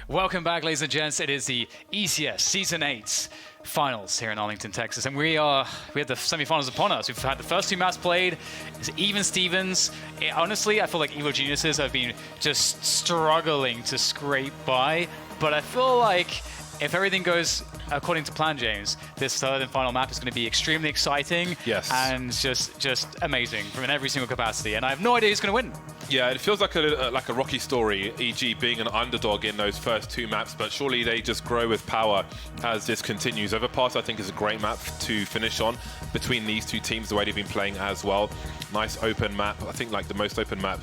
Welcome back, ladies and gents. It is the ECS Season 8 finals here in Arlington, Texas. And we have the semifinals upon us. We've had the first two maps played. It's even Stevens. Honestly, I feel like Evil Geniuses have been just struggling to scrape by. But I feel like if everything goes according to plan, James, this third and final map is going to be extremely exciting. Yes. And just amazing from in every single capacity. And I have no idea who's going to win. Yeah, it feels like a Rocky story, e.g. being an underdog in those first two maps, but surely they just grow with power as this continues. Overpass, I think, is a great map to finish on between these two teams, the way they've been playing as well. Nice open map, I think like the most open map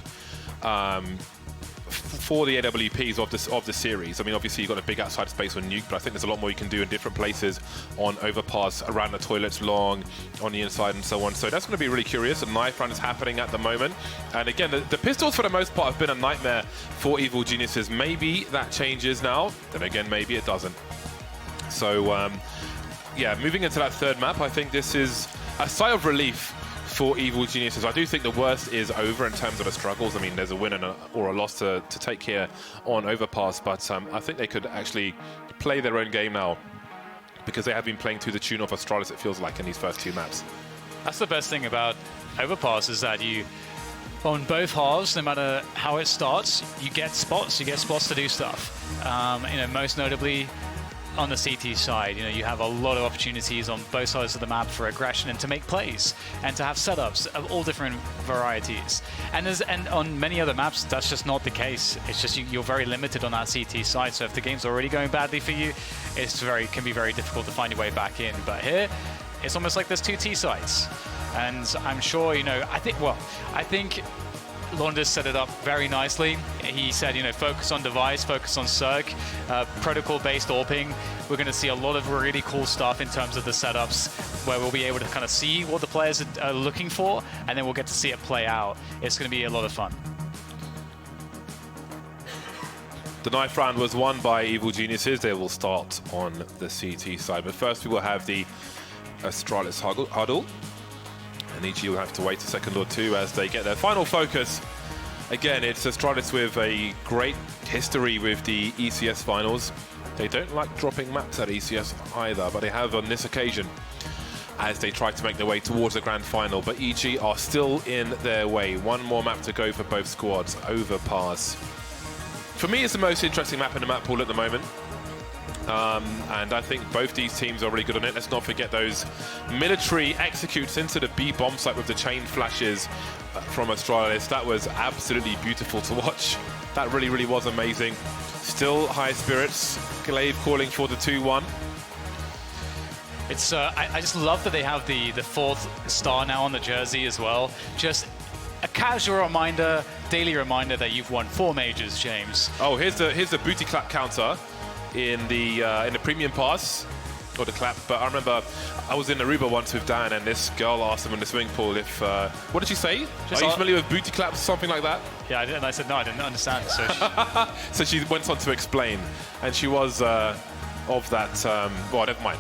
for the AWPs of the series. I mean, obviously you've got a big outside space on Nuke, but I think there's a lot more you can do in different places on Overpass, around the toilets, long, on the inside and so on. So that's going to be really curious. A knife run is happening at the moment. And again, the pistols for the most part have been a nightmare for Evil Geniuses. Maybe that changes now. Then again, maybe it doesn't. So yeah, moving into that third map, I think this is a sigh of relief for Evil Geniuses. I do think the worst is over in terms of the struggles. I mean, there's a win or a loss to take here on Overpass, but I think they could actually play their own game now because they have been playing to the tune of Astralis, it feels like, in these first two maps. That's the best thing about Overpass is that you, on both halves, no matter how it starts, you get spots to do stuff. You know, most notably, on the CT side, you know, you have a lot of opportunities on both sides of the map for aggression and to make plays and to have setups of all different varieties. And on many other maps, that's just not the case. It's just you're very limited on that CT side. So if the game's already going badly for you, can be very difficult to find your way back in. But here, it's almost like there's two T sides. And I'm sure, you know, I think Launders set it up very nicely. He said, you know, focus on device, focus on circ, protocol-based AWPing. We're going to see a lot of really cool stuff in terms of the setups where we'll be able to kind of see what the players are looking for, and then we'll get to see it play out. It's going to be a lot of fun. The knife round was won by Evil Geniuses. They will start on the CT side. But first we will have the Astralis huddle. And EG will have to wait a second or two as they get their final focus. Again, it's Astralis with a great history with the ECS finals. They don't like dropping maps at ECS either, but they have on this occasion as they try to make their way towards the grand final. But EG are still in their way. One more map to go for both squads. Overpass. For me, it's the most interesting map in the map pool at the moment. And I think both these teams are really good on it. Let's not forget those military executes into the B bomb site with the chain flashes from Astralis. That was absolutely beautiful to watch. That really, really was amazing. Still high spirits. Glaive calling for the 2-1. It's I just love that they have the fourth star now on the jersey as well. Just a casual reminder, daily reminder that you've won 4 majors, James. Oh, here's the booty clap counter in the premium pass, or the clap. But I remember I was in Aruba once with Dan, and this girl asked him in the swimming pool if what did she say? Are you familiar with booty claps, something like that? Yeah, and I said no, I didn't understand. So so she went on to explain, and she was of that. Well, never mind.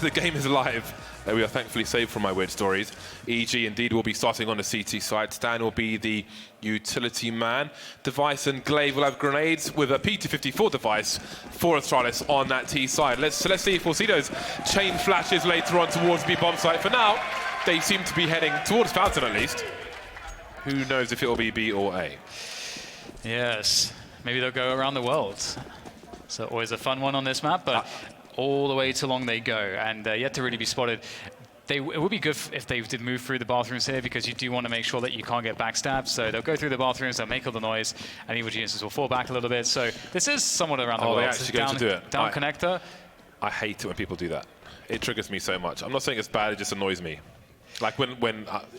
The game is live. We are thankfully saved from my weird stories. EG indeed will be starting on the CT side. Stan will be the utility man. Device and Glaive will have grenades with a P254 device for Astralis on that T side. Let's see if we'll see those chain flashes later on towards B bomb site. For now, they seem to be heading towards Fountain at least. Who knows if it will be B or A? Yes, maybe they'll go around the world. So always a fun one on this map, but all the way to long they go, and yet to really be spotted. It would be good if they did move through the bathrooms here, because you do want to make sure that you can't get backstabbed. So they'll go through the bathrooms, they'll make all the noise, and Evil Geniuses will fall back a little bit. So this is somewhat around the world. They're actually going to do it. Down connector. I hate it when people do that. It triggers me so much. I'm not saying it's bad, it just annoys me. Like when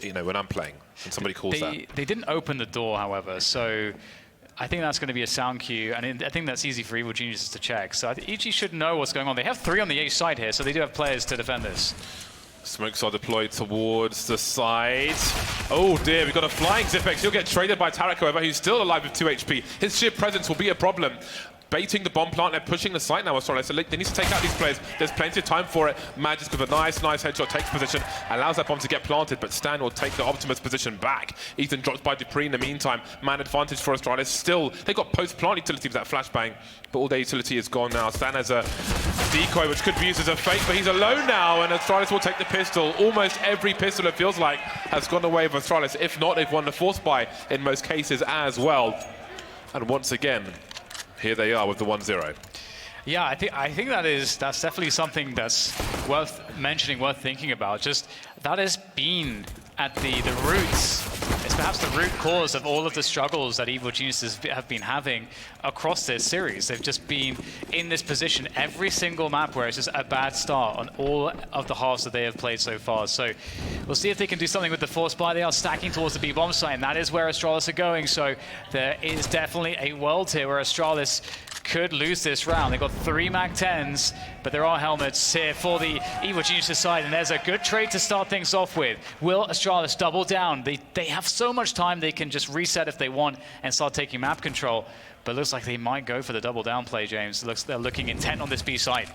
you know, when I'm playing, and somebody calls that. They didn't open the door, however, so I think that's going to be a sound cue, and I think that's easy for Evil Geniuses to check. So EG should know what's going on. They have 3 on the A side here, so they do have players to defend this. Smokes are deployed towards the side. Oh dear, we've got a flying Zipex. He'll get traded by Tarek, however, who's still alive with 2 HP. His ship presence will be a problem. baiting the bomb plant. They're pushing the site now, Astralis. So they need to take out these players. There's plenty of time for it. Magisk with a nice headshot takes position, allows that bomb to get planted, but Stan will take the Optimus position back. Ethan drops by Dupree in the meantime. Man advantage for Astralis. Still, they got post-plant utility with that flashbang, but all their utility is gone now. Stan has a decoy, which could be used as a fake, but he's alone now, and Astralis will take the pistol. Almost every pistol, it feels like, has gone away with Astralis. If not, they've won the force buy in most cases as well. And once again, here they are with the 1-0. Yeah, I think that's definitely something that's worth mentioning, worth thinking about. Just that has been at the roots. It's perhaps the root cause of all of the struggles that Evil Geniuses have been having across this series. They've just been in this position every single map where it's just a bad start on all of the halves that they have played so far. So we'll see if they can do something with the force buy. They are stacking towards the B-bomb site, and that is where Astralis are going. So there is definitely a world here where Astralis could lose this round. They've got 3 MAC-10s, but there are helmets here for the Evil Geniuses side, and there's a good trade to start things off with. Will Astralis double down? They have so much time, they can just reset if they want and start taking map control, but it looks like they might go for the double down play, James. It looks they're looking intent on this B side.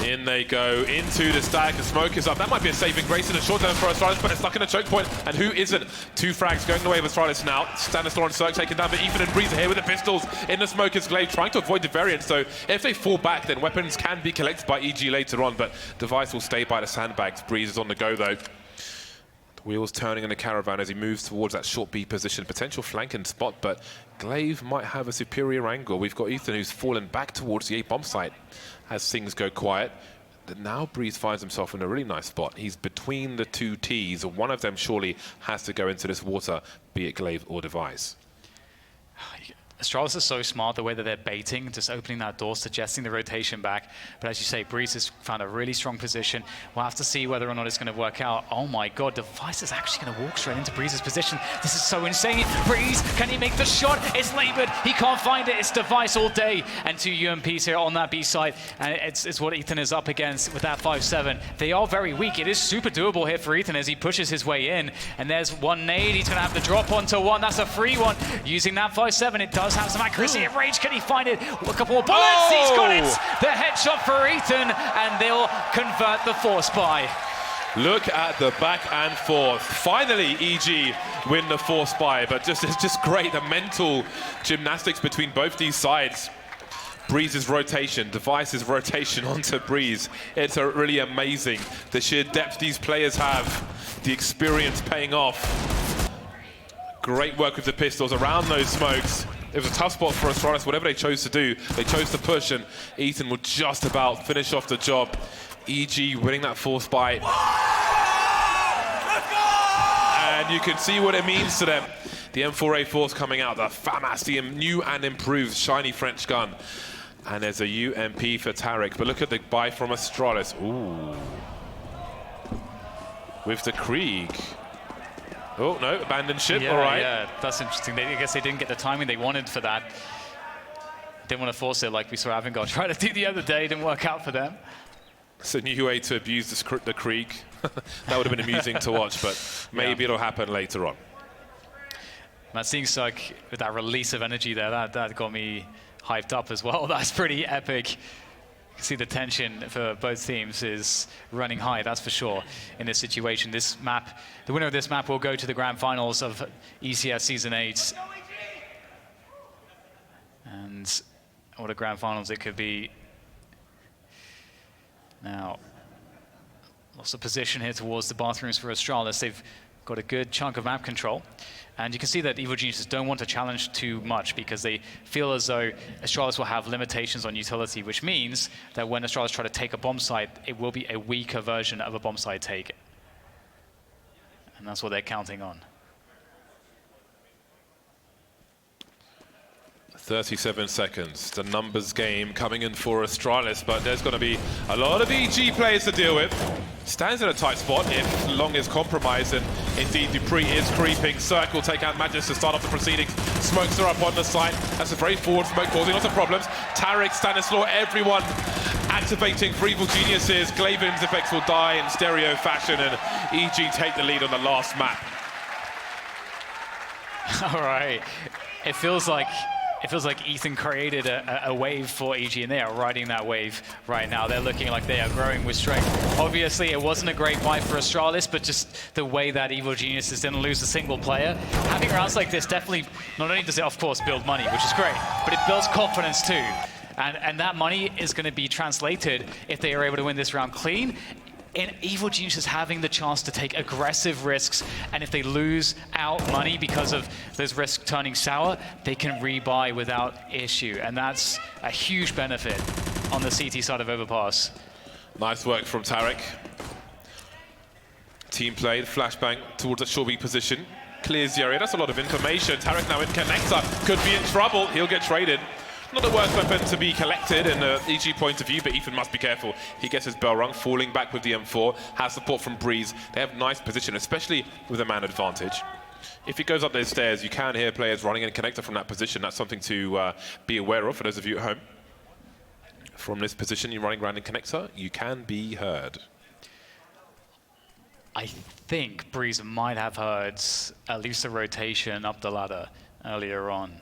In they go into the stack. The smoke is up. That might be a saving grace in the short term for Astralis, but it's stuck in a choke point. And who isn't? 2 frags going the way of Astralis now. Stanislaw and Cirque taken down, but Ethan and Breeze are here with the pistols in the smoker's glaive, trying to avoid the variant. So if they fall back, then weapons can be collected by EG later on, but Device will stay by the sandbags. Breeze is on the go though. Wheels turning in the caravan as he moves towards that short B position. Potential flanking spot, but Glaive might have a superior angle. We've got Ethan who's fallen back towards the A bomb site as things go quiet. Now Breeze finds himself in a really nice spot. He's between the 2 Ts. One of them surely has to go into this water, be it Glaive or Device. Astralis is so smart the way that they're baiting, just opening that door, suggesting the rotation back. But as you say, Breeze has found a really strong position. We'll have to see whether or not it's going to work out. Oh my god, Device is actually going to walk straight into Breeze's position. This is so insane. Breeze, can he make the shot? It's labored. He can't find it. It's Device all day. And 2 UMPs here on that B side. And it's what Ethan is up against with that 5-7. They are very weak. It is super doable here for Ethan as he pushes his way in. And there's 1 nade. He's going to have the drop onto 1. That's a free one. Using that 5-7, it does have some accuracy and range. Can he find it? A couple more bullets. Oh! He's got it. The headshot for Ethan, and they'll convert the force buy. Look at the back and forth. Finally, EG win the force buy, but it's just great. The mental gymnastics between both these sides. Breeze's rotation, Device's rotation onto Breeze. It's really amazing. The sheer depth these players have, the experience paying off. Great work with the pistols around those smokes. It was a tough spot for Astralis. Whatever they chose to do, they chose to push, and Ethan will just about finish off the job. EG winning that force buy. And you can see what it means to them. The M4A force coming out, the FAMAS, the new and improved shiny French gun. And there's a UMP for Tarek. But look at the buy from Astralis. Ooh. With the Krieg. Oh, no, abandoned ship, yeah, all right. Yeah, that's interesting. I guess they didn't get the timing they wanted for that. Didn't want to force it like we saw Avangard try to do the other day. Didn't work out for them. It's a new way to abuse the Krieg. That would have been amusing to watch, but maybe it'll happen later on. Man, seeing Sug with that release of energy there, that got me hyped up as well. That's pretty epic. You can see the tension for both teams is running high, that's for sure, in this situation. This map, the winner of this map will go to the grand finals of ECS Season 8. And what a grand finals it could be. Now, lots of position here towards the bathrooms for Astralis. They've got a good chunk of map control. And you can see that Evil Geniuses don't want to challenge too much because they feel as though Astralis will have limitations on utility, which means that when Astralis try to take a bomb site, it will be a weaker version of a bomb site take. And that's what they're counting on. 37 seconds, the numbers game coming in for Astralis, but there's going to be a lot of EG players to deal with. Stands in a tight spot if Long is compromised, and indeed Dupree is creeping. Cirque will take out Magisk to start off the proceedings. Smokes are up on the site. That's a very forward smoke, causing lots of problems. Tarek, Stanislaw, everyone activating for Evil Geniuses. Glaven's effects will die in stereo fashion, and EG take the lead on the last map. All right. It feels like it feels like Ethan created a wave for EG, and they are riding that wave right now. They're looking like they are growing with strength. Obviously, it wasn't a great fight for Astralis, but just the way that Evil Geniuses didn't lose a single player. Having rounds like this definitely, not only does it, of course, build money, which is great, but it builds confidence too. And that money is going to be translated if they are able to win this round clean. And Evil Geniuses having the chance to take aggressive risks, and if they lose out money because of those risks turning sour, they can rebuy without issue, and that's a huge benefit on the CT side of Overpass. Nice work from Tarek. Team played, flashbang towards a short B position. Clears the area, that's a lot of information. Tarek now in connector, could be in trouble, he'll get traded. Not the worst weapon to be collected in the EG point of view, but Ethan must be careful. He gets his bell rung, falling back with the M4, has support from Breeze. They have nice position, especially with a man advantage. If he goes up those stairs, you can hear players running in connector from that position. That's something to be aware of for those of you at home. From this position, you're running around in connector, you can be heard. I think Breeze might have heard at least a rotation up the ladder earlier on.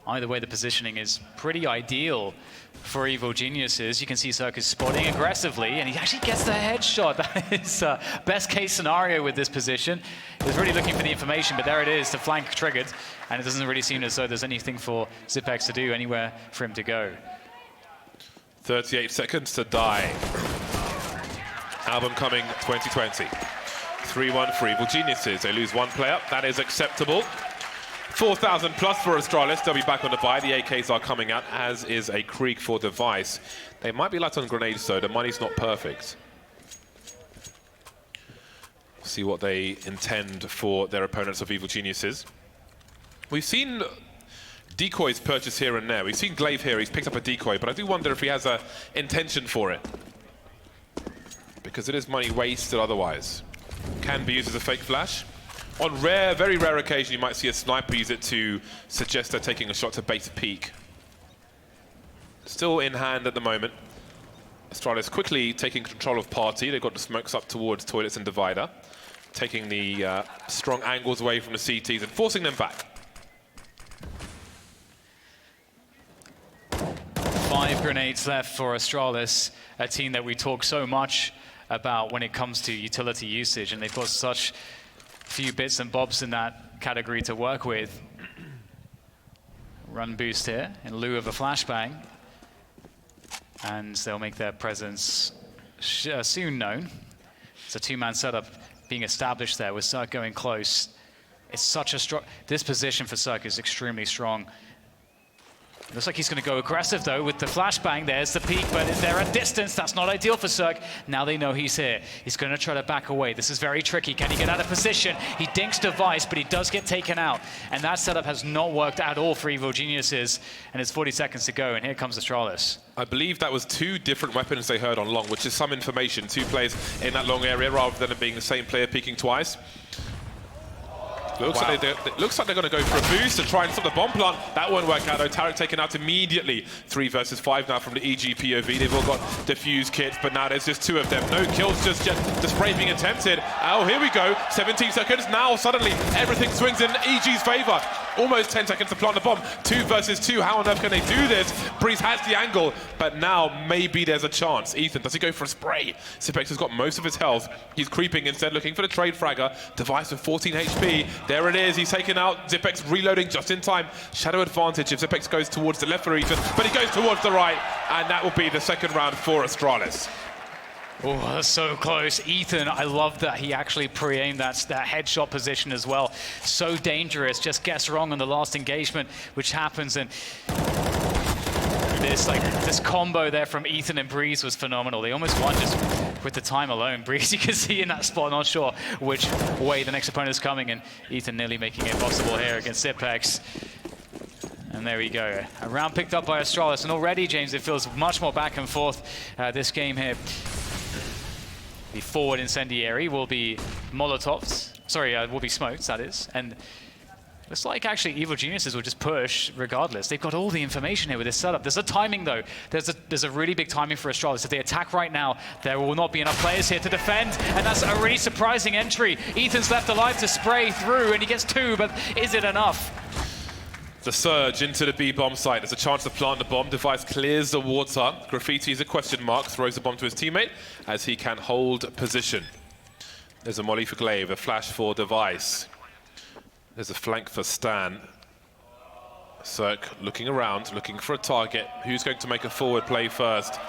Either way, the positioning is pretty ideal for Evil Geniuses. You can see Circus spotting aggressively, and he actually gets the headshot. That is best case scenario with this position. He was really looking for the information, but there it is, the flank triggered, and it doesn't really seem as though there's anything for Zipex to do, anywhere for him to go. 38 seconds to die. Album coming 2020. 3-1 for Evil Geniuses. They lose one player, that is acceptable. 4,000 plus for Astralis. They'll be back on the buy. The AKs are coming out, as is a Krieg for Device. They might be light on grenades, though. The money's not perfect. See what they intend for their opponents of Evil Geniuses. We've seen decoys purchased here and there. We've seen Glaive here. He's picked up a decoy, but I do wonder if he has an intention for it, because it is money wasted otherwise. Can be used as a fake flash. On rare, very rare occasion, you might see a sniper use it to suggest they're taking a shot to bait a peek. Still in hand at the moment. Astralis quickly taking control of party. They've got the smokes up towards toilets and divider, taking the strong angles away from the CTs and forcing them back. 5 grenades left for Astralis, a team that we talk so much about when it comes to utility usage, and they've got such few bits and bobs in that category to work with. Run boost here in lieu of a flashbang, and they'll make their presence soon known. It's a two-man setup being established there with Cirque going close. It's such a strong, this position for Cirque is extremely strong. Looks like he's going to go aggressive, though, with the flashbang. There's the peak, but they're at distance. That's not ideal for Cirque. Now they know he's here. He's going to try to back away. This is very tricky. Can he get out of position? He dinks Device, but he does get taken out. And that setup has not worked at all for Evil Geniuses. And it's 40 seconds to go, and here comes Astralis. I believe that was 2 different weapons they heard on long, which is some information. 2 players in that long area, rather than it being the same player peeking twice. Looks like they're going to go for a boost and try and stop the bomb plant. That won't work out, though. Tarek taken out immediately. 3 versus 5 now from the EG POV. They've all got defuse kits, but now there's just 2 of them. No kills just yet. The spray being attempted. Oh, here we go. 17 seconds. Now, suddenly, everything swings in EG's favor. Almost 10 seconds to plant the bomb. 2 versus 2. How on earth can they do this? Breeze has the angle, but now maybe there's a chance. Ethan, does he go for a spray? Zipex has got most of his health. He's creeping instead, looking for the trade fragger. Device with 14 HP. There it is. He's taken out. Zipex reloading just in time. Shadow advantage if Zipex goes towards the left for Ethan, but he goes towards the right, and that will be the second round for Astralis. Oh, that's so close. Ethan, I love that he actually pre-aimed that headshot position as well. So dangerous, just gets wrong on the last engagement, which happens, and this combo there from Ethan and Breeze was phenomenal. They almost won just with the time alone. Breeze, you can see in that spot, not sure which way the next opponent is coming, and Ethan nearly making it possible here against Zipex. And there we go. A round picked up by Astralis, and already, James, it feels much more back and forth this game here. The forward incendiary will be Molotovs. Sorry, will be smoked, that is. And it's like actually Evil Geniuses will just push regardless. They've got all the information here with this setup. There's a timing, though. There's a really big timing for Astralis. If they attack right now, there will not be enough players here to defend. And that's a really surprising entry. Ethan's left alive to spray through, and he gets 2, but is it enough? The surge into the B bomb site. There's a chance to plant the bomb. Device clears the water. Graffiti is a question mark. Throws the bomb to his teammate as he can hold position. There's a molly for Glaive, a flash for Device. There's a flank for Stan. Cirque looking around, looking for a target. Who's going to make a forward play first?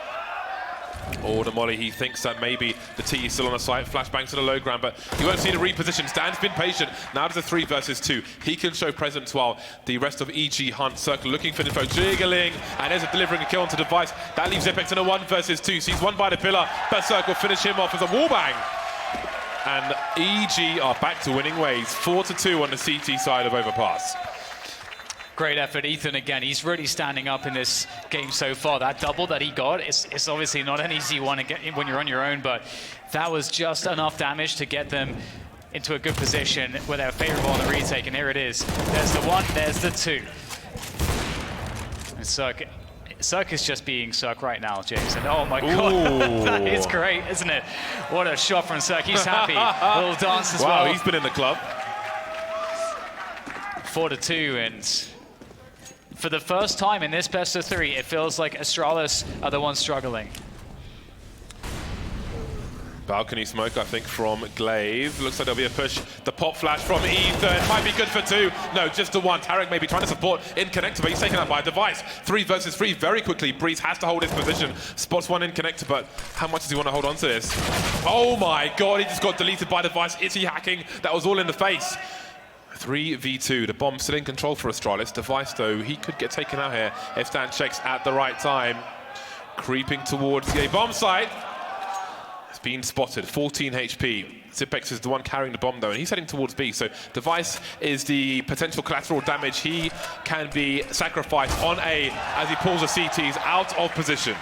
Or the molly, he thinks that maybe the T is still on the site. Flashbang to the low ground, but you won't see the reposition. Stan's been patient. Now there's a 3 versus 2. He can show presence while the rest of EG hunt. Circle looking for info, jiggling, and there's a delivering a kill onto Device. That leaves Zipex in a 1 versus 2. Sees one by the pillar, but Circle will finish him off as a wallbang. And EG are back to winning ways. 4-2 on the CT side of Overpass. Great effort, Ethan, again. He's really standing up in this game so far. That double that he got, it's obviously not an easy one to get when you're on your own, but that was just enough damage to get them into a good position where they're favorable on the retake, and here it is. There's the 1, there's the 2. And Cirque is just being Cirque right now, James. And oh my God, that is great, isn't it? What a shot from Cirque. He's happy. A little dance as well. Wow, he's been in the club. 4-2, and for the first time in this best of 3, it feels like Astralis are the ones struggling. Balcony smoke, I think, from Glaive. Looks like there'll be a push. The pop flash from Ethan might be good for 2. No, just the 1. Tarek maybe trying to support in connector, but he's taken out by a Device. 3 versus 3 very quickly. Breeze has to hold his position. Spots 1 in connector, but how much does he want to hold on to this? Oh my God, he just got deleted by Device. Is he hacking? That was all in the face. 3v2, the bomb still in control for Astralis. Device, though, he could get taken out here if Stan checks at the right time. Creeping towards the bomb site. It's been spotted, 14 HP. Zipex is the one carrying the bomb, though, and he's heading towards B. So Device is the potential collateral damage. He can be sacrificed on A as he pulls the CTs out of position.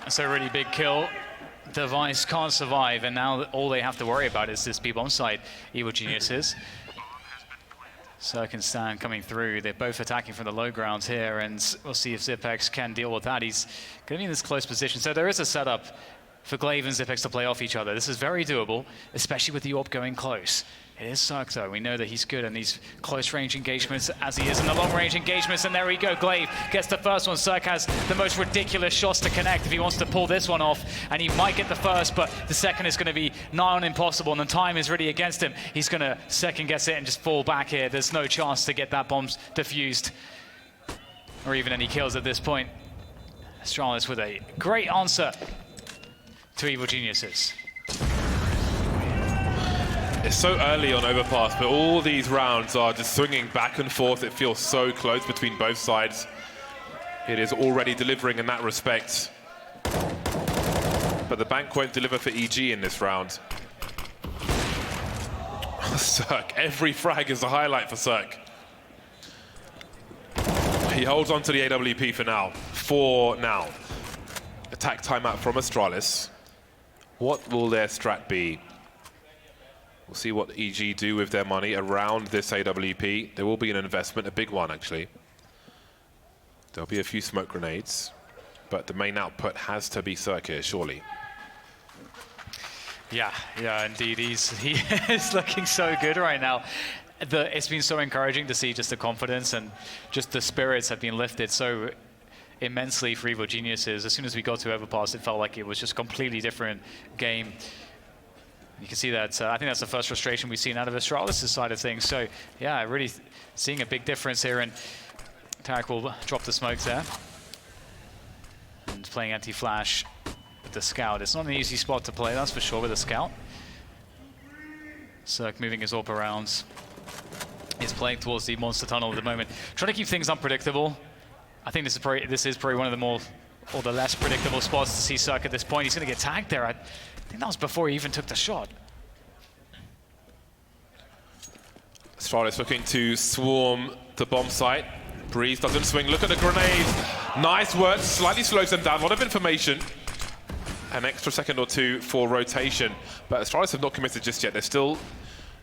That's a really big kill. Device can't survive, and now all they have to worry about is this B-bomb site. Evil Geniuses. Cirque and Stan coming through. They're both attacking from the low grounds here, and we'll see if Zipex can deal with that. He's going to be in this close position. So there is a setup for Glaive and Zipex to play off each other. This is very doable, especially with the AWP going close. It is Cirque, though. We know that he's good in these close-range engagements, as he is in the long-range engagements. And there we go. Glaive gets the first one. Cirque has the most ridiculous shots to connect if he wants to pull this one off. And he might get the first, but the second is going to be nigh on impossible. And the time is really against him. He's going to second-guess it and just fall back here. There's no chance to get that bomb defused or even any kills at this point. Astralis with a great answer to Evil Geniuses. It's so early on Overpass, but all these rounds are just swinging back and forth. It feels so close between both sides. It is already delivering in that respect. But the bank won't deliver for EG in this round. Cirque, every frag is a highlight for Cirque. He holds on to the AWP for now. 4 now. Attack timeout from Astralis. What will their strat be? We'll see what EG do with their money around this AWP. There will be an investment, a big one actually. There'll be a few smoke grenades, but the main output has to be Cirque here, surely. Yeah, indeed. He is looking so good right now. It's been so encouraging to see just the confidence and just the spirits have been lifted so immensely for Evil Geniuses. As soon as we got to Overpass, it felt like it was just a completely different game. You can see that, I think that's the first frustration we've seen out of Astralis' side of things. So, yeah, really seeing a big difference here. And Tarek will drop the smoke there. And playing anti-flash with the Scout. It's not an easy spot to play, that's for sure, with the Scout. Cirque moving his AWP around. He's playing towards the Monster Tunnel at the moment. Trying to keep things unpredictable. I think this is probably one of the more, or the less predictable spots to see Cirque at this point. He's going to get tagged there. I think that was before he even took the shot. Astralis looking to swarm the bomb site. Breeze doesn't swing. Look at the grenades. Nice work. Slightly slows them down. A lot of information. An extra second or 2 for rotation. But Astralis have not committed just yet. They're still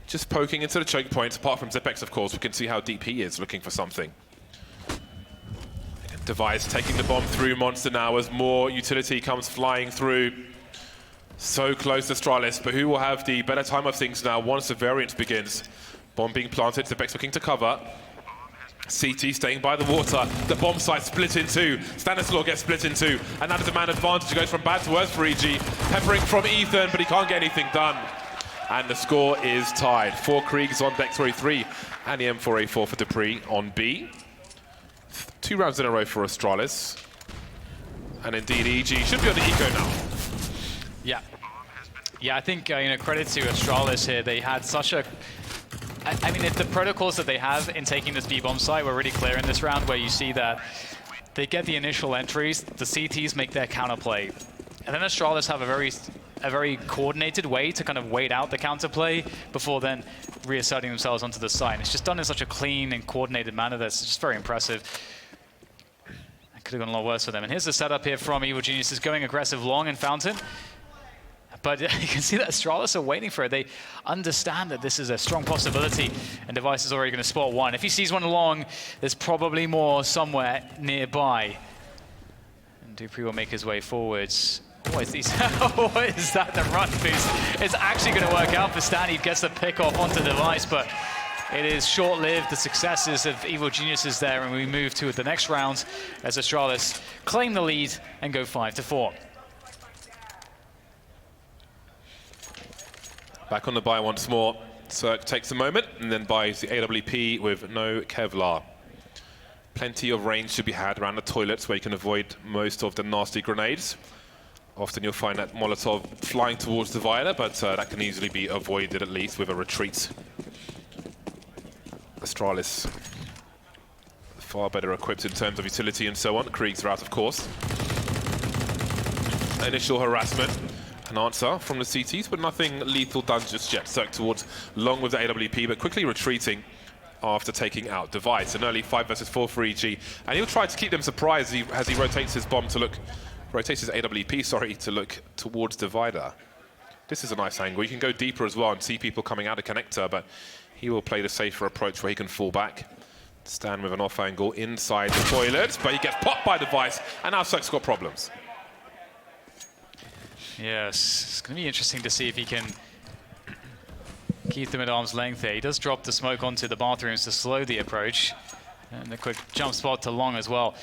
just poking into the choke points. Apart from Zipex, of course, we can see how deep he is looking for something. Device taking the bomb through Monster now as more utility comes flying through. So close to Astralis, but who will have the better time of things now once the variance begins? Bomb being planted, Zipex looking to cover. CT staying by the water. The bomb site split in two. Stanislaw gets split in two. And now there's a man advantage. It goes from bad to worse for EG. Peppering from Ethan, but he can't get anything done. And the score is tied. 4 Kriegs on deck, 3 and the M4A4 for Dupree on B. 2 rounds in a row for Astralis. And indeed, EG should be on the eco now. Yeah. Yeah, I think, credit to Astralis here. They had such a... I mean, the protocols that they have in taking this B-bomb site were really clear in this round, where you see that they get the initial entries, the CTs make their counterplay. And then Astralis have a very coordinated way to kind of wait out the counterplay before then reasserting themselves onto the site. And it's just done in such a clean and coordinated manner that's just very impressive. It could have gone a lot worse for them. And here's the setup here from Evil Geniuses, going aggressive long in Fountain. But you can see that Astralis are waiting for it. They understand that this is a strong possibility, and Device is already going to spot one. If he sees one along, there's probably more somewhere nearby. And Dupree will make his way forwards. What is, what is that? The run boost. It's actually going to work out for Stan. He gets the pick off onto Device, but it is short-lived. The successes of Evil Geniuses there, and we move to the next round as Astralis claim the lead and go 5-4. Back on the buy once more. Cirque takes a moment and then buys the AWP with no Kevlar. Plenty of range to be had around the toilets where you can avoid most of the nasty grenades. Often you'll find that Molotov flying towards the Viola, but that can easily be avoided at least with a retreat. Astralis far better equipped in terms of utility and so on. Kriegs are out, of course. Initial harassment. An answer from the CTs, but nothing lethal done just yet. Cirque towards long with the AWP, but quickly retreating after taking out Device. An early 5 versus 4 for EG, and he'll try to keep them surprised as he rotates his bomb to look, rotates his AWP, sorry, to look towards Divider. This is a nice angle. You can go deeper as well and see people coming out of connector, but he will play the safer approach where he can fall back. Stand with an off angle inside the toilet, but he gets popped by Device, and now Cirque's got problems. Yes, it's going to be interesting to see if he can keep them at arm's length there. He does drop the smoke onto the bathrooms to slow the approach. And a quick jump spot to long as well.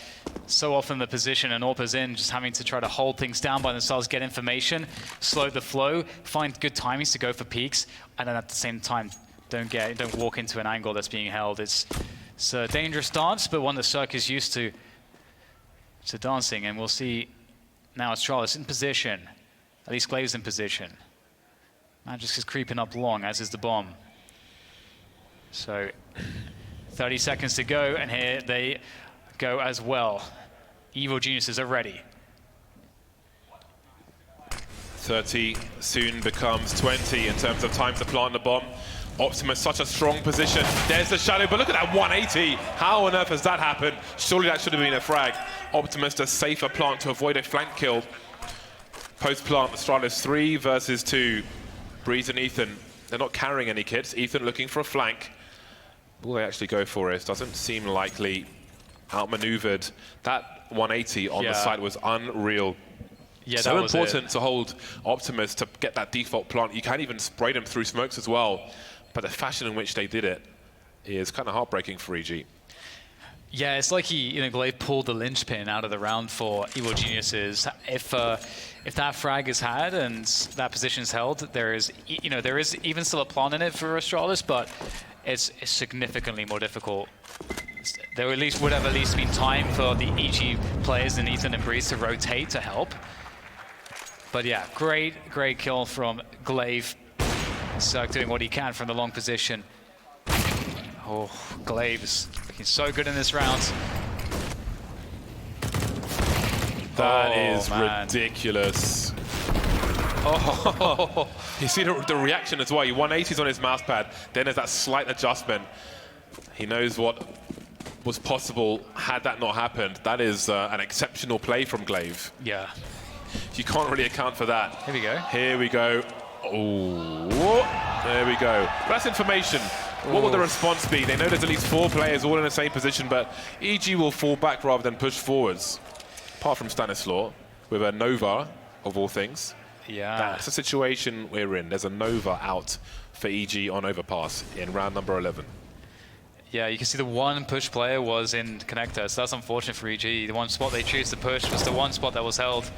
So often the position and AWP's in, just having to try to hold things down by themselves, get information, slow the flow, find good timings to go for peaks, and then at the same time, don't walk into an angle that's being held. It's a dangerous dance, but one that Cirque is used to dancing. And we'll see now Astralis in position. At least Glaive's in position. Magisk is creeping up long, as is the bomb. So 30 seconds to go, and here they go as well. Evil Geniuses are ready. 30 soon becomes 20 in terms of time to plant the bomb. Optimus, such a strong position. There's the shadow, but look at that 180. How on earth has that happened? Surely that should have been a frag. Optimus, a safer plant to avoid a flank kill. Post-plant, Astralis 3 versus 2. Breeze and Ethan, they're not carrying any kits. Ethan looking for a flank. Will they actually go for it? Doesn't seem likely. Outmaneuvered. That 180 on the side was unreal. Yeah, so important to hold Optimus to get that default plant. You can't even spray them through smokes as well. But the fashion in which they did it is kind of heartbreaking for EG. Yeah, it's like Glaive pulled the linchpin out of the round for Evil Geniuses. If that frag is had and that position's held, there is even still a plant in it for Astralis, but it's significantly more difficult. There would have at least been time for the EG players and Ethan and Breeze to rotate to help. But yeah, great kill from Glaive. Cirque doing what he can from the long position. Oh, Glaive's looking so good in this round. That is ridiculous. Oh, you see the reaction as well. He 180s on his mouse pad. Then there's that slight adjustment. He knows what was possible had that not happened. That is an exceptional play from Glaive. Yeah. You can't really account for that. Here we go. Here we go. Oh, there we go. That's information. What will the response be? They know there's at least 4 players all in the same position, but EG will fall back rather than push forwards. Apart from Stanislaw, with a Nova, of all things. Yeah. That's the situation we're in. There's a Nova out for EG on Overpass in round number 11. Yeah, you can see the one push player was in connector, so that's unfortunate for EG. The one spot they choose to push was the one spot that was held.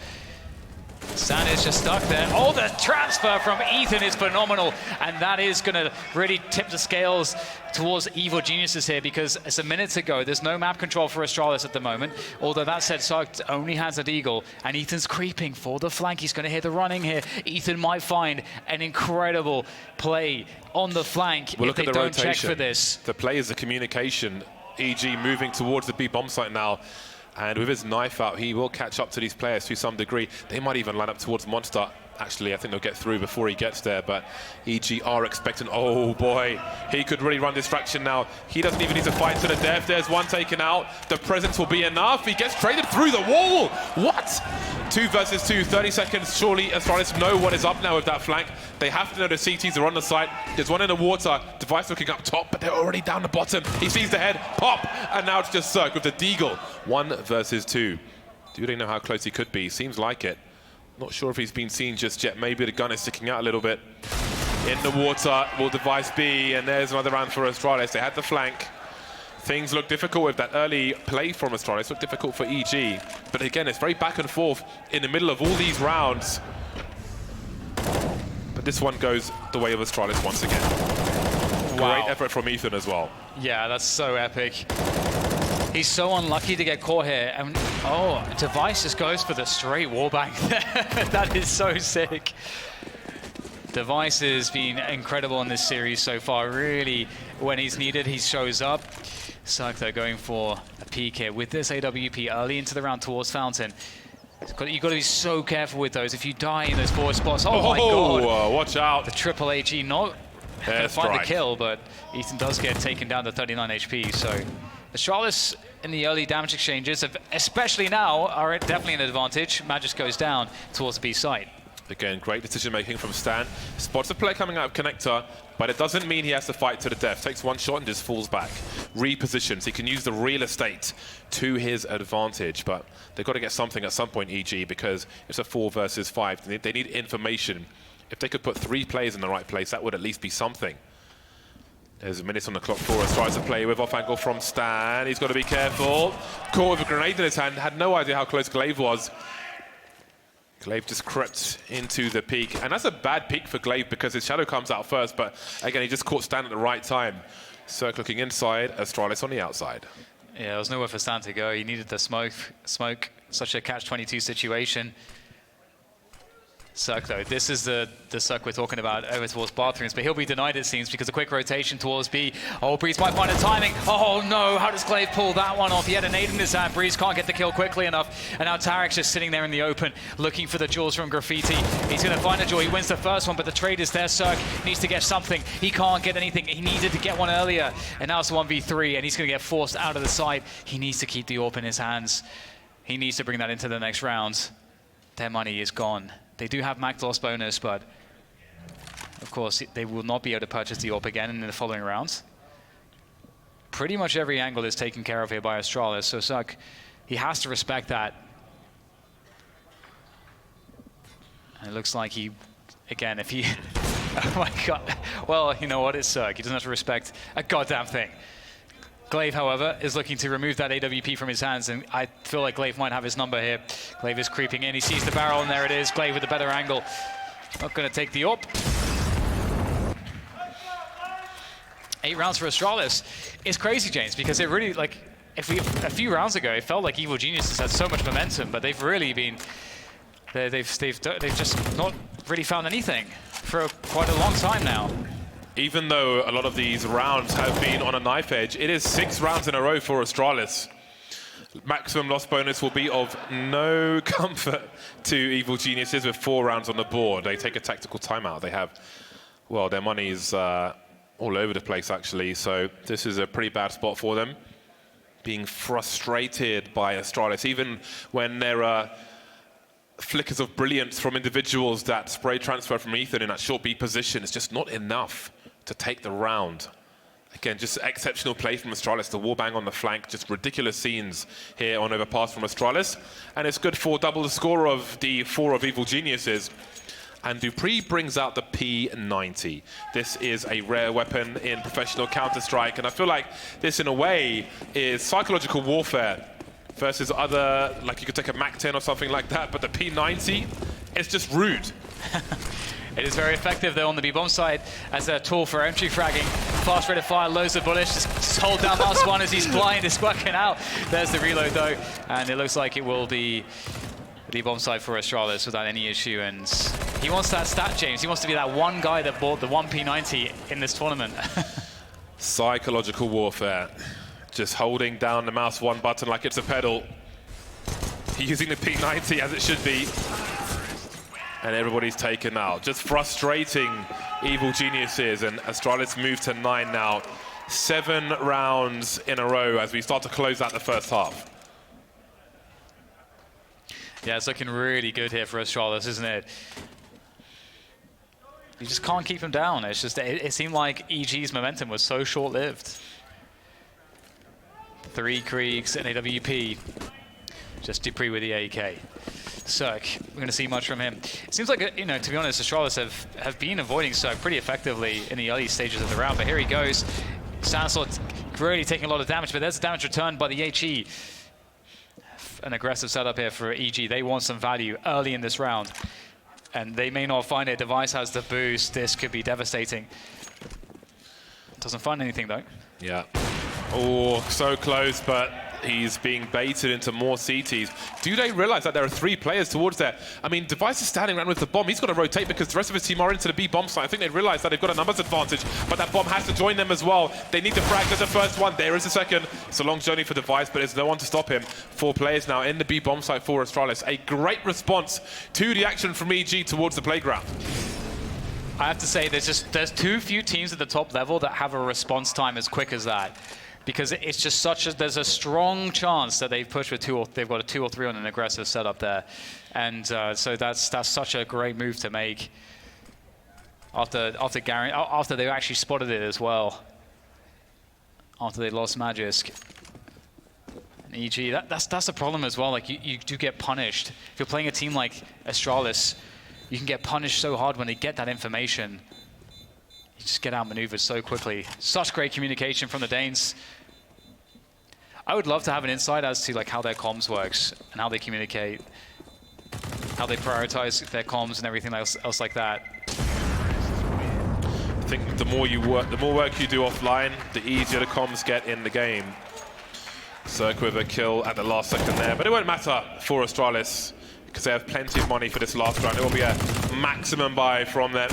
Sand is just stuck there. Oh, the transfer from Ethan is phenomenal, and that is going to really tip the scales towards Evil Geniuses here, because it's a minute to go. There's no map control for Astralis at the moment, although that said, Sark only has an Eagle, and Ethan's creeping for the flank. He's going to hit the running here. Ethan might find an incredible play on the flank if they don't check for this. The play is the communication. EG moving towards the B bomb site now. And with his knife out, he will catch up to these players to some degree. They might even line up towards Monster. Actually, I think they'll get through before he gets there, but EG are expecting, oh boy, he could really run distraction now. He doesn't even need to fight to the death. There's one taken out. The presence will be enough. He gets traded through the wall. What? 2 versus 2, 30 seconds. Surely Astralis know what is up now with that flank. They have to know the CTs are on the site. There's one in the water. Device looking up top, but they're already down the bottom. He sees the head, pop, and now it's just Cirque with the Deagle. 1 versus 2. Do they know how close he could be? Seems like it. Not sure if he's been seen just yet. Maybe the gun is sticking out a little bit. In the water will Device be, and there's another round for Astralis. They had the flank. Things look difficult with that early play from Astralis. Look difficult for EG. But again, it's very back and forth in the middle of all these rounds. But this one goes the way of Astralis once again. Wow. Great effort from Ethan as well. Yeah, that's so epic. He's so unlucky to get caught here. And oh, Device just goes for the straight wallbang. That is so sick. Device has been incredible in this series so far. Really, when he's needed, he shows up. Sark, though, going for a peek here with this AWP early into the round towards Fountain. You've got to be so careful with those. If you die in those forward spots, oh my god. Watch out. The triple AG not going to find the kill, but Ethan does get taken down to 39 HP. So Astralis in the early damage exchanges, have, especially now, are definitely an advantage. Magis goes down towards the B site. Again, great decision-making from Stan. Spots a play coming out of connector, but it doesn't mean he has to fight to the death. Takes one shot and just falls back. Repositions. He can use the real estate to his advantage, but they've got to get something at some point, EG, because it's a 4 versus 5. They need information. If they could put 3 players in the right place, that would at least be something. There's a minute on the clock for us. Tries to play with off angle from Stan. He's got to be careful. Caught with a grenade in his hand. Had no idea how close Glaive was. Glaive just crept into the peak. And that's a bad peak for Glaive because his shadow comes out first. But again, he just caught Stan at the right time. Cirque looking inside, Astralis on the outside. Yeah, there was nowhere for Stan to go. He needed the smoke. Such a catch-22 situation. Cirque, though, this is the Cirque we're talking about over towards bathrooms, but he'll be denied, it seems, because a quick rotation towards B. Oh, Breeze might find a timing. Oh, no, how does Glaive pull that one off? He had a nade in his hand. Breeze can't get the kill quickly enough, and now Tarek's just sitting there in the open, looking for the jewels from Graffiti. He's going to find a jewel. He wins the first one, but the trade is there. Cirque needs to get something. He can't get anything. He needed to get one earlier, and now it's a 1v3, and he's going to get forced out of the side. He needs to keep the AWP in his hands. He needs to bring that into the next round. Their money is gone. They do have max loss bonus, but of course they will not be able to purchase the AWP again in the following rounds. Pretty much every angle is taken care of here by Astralis, so Cirque, he has to respect that. And it looks like he, again, if he, oh my god, well, you know what, it's Cirque. He doesn't have to respect a goddamn thing. Glaive, however, is looking to remove that AWP from his hands, and I feel like Glaive might have his number here. Glaive is creeping in. He sees the barrel, and there it is. Glaive with a better angle. Not going to take the AWP. 8 rounds for Astralis. It's crazy, James, because it really, like, a few rounds ago, it felt like Evil Geniuses had so much momentum, but they've really been, they've just not really found anything for quite a long time now. Even though a lot of these rounds have been on a knife edge, it is 6 rounds in a row for Astralis. Maximum loss bonus will be of no comfort to Evil Geniuses with 4 rounds on the board. They take a tactical timeout. They have, well, their money's all over the place, actually. So this is a pretty bad spot for them. Being frustrated by Astralis, even when there are flickers of brilliance from individuals that spray transfer from Ethan in that short B position. It's just not enough to take the round. Again, just exceptional play from Astralis. The wallbang on the flank, just ridiculous scenes here on Overpass from Astralis. And it's good for double the score of the 4 of Evil Geniuses. and Dupree brings out the P90. This is a rare weapon in professional Counter-Strike, and I feel like this, in a way, is psychological warfare versus other, like you could take a MAC-10 or something like that, but the P90 is just rude. It is very effective, though, on the B-bomb side as a tool for entry fragging. Fast rate of fire, loads of bullets. Just hold down last one as he's blind, is working out. There's the reload, though, and it looks like it will be the B-bomb side for Astralis without any issue. And he wants that stat, James. He wants to be that one guy that bought the one P90 in this tournament. Psychological warfare. Just holding down the mouse one button like it's a pedal. Using the P90 as it should be. And everybody's taken out. Just frustrating Evil Geniuses, and Astralis move to 9 now. 7 rounds in a row as we start to close out the first half. Yeah, it's looking really good here for Astralis, isn't it? You just can't keep him down. It's just, it seemed like EG's momentum was so short-lived. 3 Kriegs and AWP. Just Dupree with the AK. Cirque, we're going to see much from him. It seems like, you know, to be honest, Astralis have been avoiding Cirque pretty effectively in the early stages of the round, but here he goes. Sandsort really taking a lot of damage, but there's damage returned by the HE. An aggressive setup here for EG. They want some value early in this round, and they may not find it. Device has the boost. This could be devastating. Doesn't find anything, though. Yeah. Oh, so close, but he's being baited into more CTs. Do they realize that there are 3 players towards there? I mean, Device is standing around with the bomb. He's got to rotate because the rest of his team are into the B bomb site. I think they realize that they've got a numbers advantage, but that bomb has to join them as well. They need to frag. There's the first one. There is the second. It's a long journey for Device, but there's no one to stop him. 4 players now in the B bomb site for Astralis. A great response to the action from EG towards the playground. I have to say, there's too few teams at the top level that have a response time as quick as that. Because it's just there's a strong chance that they've pushed with they've got a 2 or 3 on an aggressive setup there. And so that's such a great move to make after they actually spotted it as well. After they lost Magisk. And EG, that's the problem as well. Like you do get punished. If you're playing a team like Astralis, you can get punished so hard when they get that information. You just get outmaneuvered so quickly. Such great communication from the Danes. I would love to have an insight as to like how their comms works and how they communicate, how they prioritize their comms and everything else like that. I think the more work you do offline, the easier the comms get in the game. Cirque with a kill at the last second there, but it won't matter for Astralis because they have plenty of money for this last round. It will be a maximum buy from them.